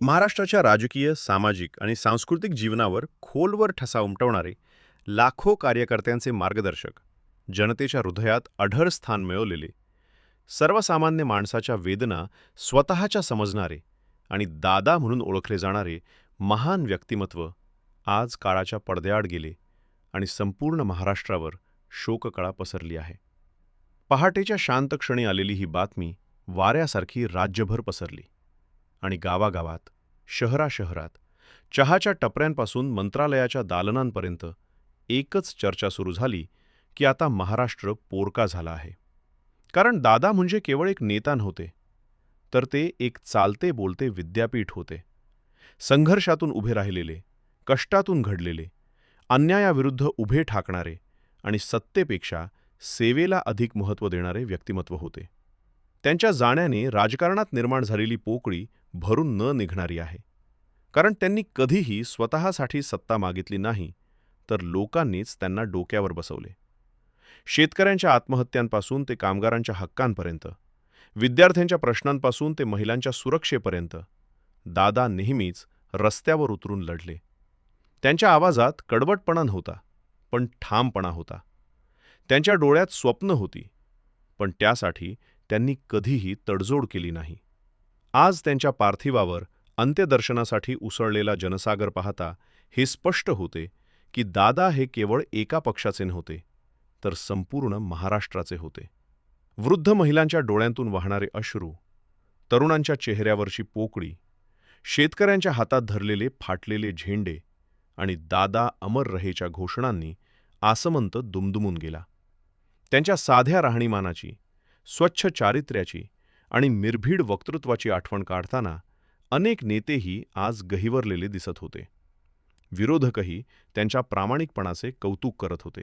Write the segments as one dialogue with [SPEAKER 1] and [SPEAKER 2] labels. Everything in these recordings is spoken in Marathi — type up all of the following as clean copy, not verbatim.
[SPEAKER 1] महाराष्ट्राच्या राजकीय, सामाजिक आणि सांस्कृतिक जीवनावर खोलवर ठसा उमटवणारे लाखो कार्यकर्त्यांचे मार्गदर्शक, जनतेच्या हृदयात अढळ स्थान मिळवलेले, सर्वसामान्य माणसाच्या वेदना स्वतःच्या समजणारे आणि दादा म्हणून ओळखले जाणारे महान व्यक्तिमत्व आज काळाच्या पडद्याआड गेले आणि संपूर्ण महाराष्ट्रावर शोककळा पसरली आहे. पहाटेच्या शांत क्षणी आलेली ही बातमी वाऱ्यासारखी राज्यभर पसरली आणि गावागावात, शहराशहरात, चहाच्या टपऱ्यांपासून मंत्रालयाच्या दालनांपर्यंत एकच चर्चा सुरू झाली की आता महाराष्ट्र पोरका झाला आहे. कारण दादा म्हणजे केवळ एक नेता नव्हते, तर ते एक चालते बोलते विद्यापीठ होते. संघर्षातून उभे राहिलेले, कष्टातून घडलेले, अन्यायाविरुद्ध उभे ठाकणारे आणि सत्तेपेक्षा सेवेला अधिक महत्त्व देणारे व्यक्तिमत्व होते. त्यांच्या जाण्याने राजकारणात निर्माण झालेली पोकळी भरून न निघणारी आहे. कारण त्यांनी कधीही स्वतःसाठी सत्ता मागितली नाही, तर लोकांनीच त्यांना डोक्यावर बसवले. शेतकऱ्यांच्या आत्महत्यांपासून ते कामगारांच्या हक्कांपर्यंत, विद्यार्थ्यांच्या प्रश्नांपासून ते महिलांच्या सुरक्षेपर्यंत दादा नेहमीच रस्त्यावर उतरून लढले. त्यांच्या आवाजात कडवटपणा नव्हता, पण ठामपणा होता. त्यांच्या डोळ्यात स्वप्न होती, पण त्यासाठी त्यांनी कधीही तडजोड केली नाही. आज त्यांच्या पार्थिवावर अंत्यदर्शनासाठी उसळलेला जनसागर पाहता हे स्पष्ट होते की दादा हे केवळ एका पक्षाचे नव्हते, तर संपूर्ण महाराष्ट्राचे होते. वृद्ध महिलांच्या डोळ्यांतून वाहणारे अश्रू, तरुणांच्या चेहऱ्यावरची पोकळी, शेतकऱ्यांच्या हातात धरलेले फाटलेले झेंडे आणि दादा अमर रहेच्या घोषणांनी आसमंत दुमदुमून गेला. त्यांच्या साध्या राहणीमानाची, स्वच्छ चारित्र्याची आणि निर्भीड वक्तृत्वाची आठवण काढताना अनेक नेतेही आज गहिवरलेले दिसत होते. विरोधकही त्यांच्या प्रामाणिकपणाचे कौतुक करत होते.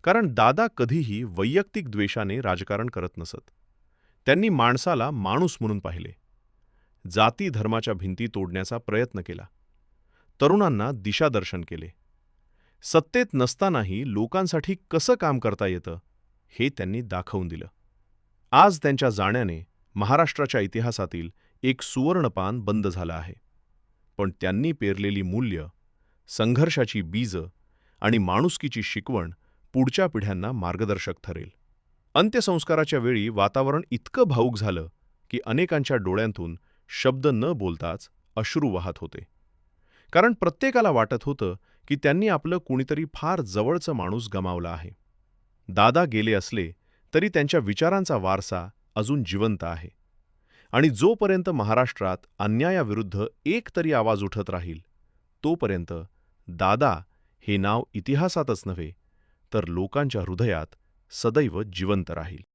[SPEAKER 1] कारण दादा कधीही वैयक्तिक द्वेषाने राजकारण करत नसत. त्यांनी माणसाला माणूस म्हणून पाहिले. जाती धर्माच्या भिंती तोडण्याचा प्रयत्न केला. तरुणांना दिशादर्शन केले. सत्तेत नसतानाही लोकांसाठी कसं काम करता येतं हे त्यांनी दाखवून दिलं. आज त्यांच्या जाण्याने महाराष्ट्राच्या इतिहासातील एक सुवर्णपान बंद झालं आहे. पण त्यांनी पेरलेली मूल्य, संघर्षाची बीजं आणि माणुसकीची शिकवण पुढच्या पिढ्यांना मार्गदर्शक ठरेल. अंत्यसंस्काराच्या वेळी वातावरण इतकं भावूक झालं की अनेकांच्या डोळ्यांतून शब्द न बोलताच अश्रू वाहत होते. कारण प्रत्येकाला वाटत होतं की त्यांनी आपलं कुणीतरी फार जवळचं माणूस गमावला आहे. दादा गेले असले तरी त्यांच्या विचारांचा वारसा अजून जिवंत आहे. आणि जोपर्यंत महाराष्ट्रात अन्यायाविरुद्ध एक तरी आवाज उठत राहील, तोपर्यंत दादा हे नाव इतिहासातच नव्हे, तर लोकांच्या हृदयात सदैव जिवंत राहील.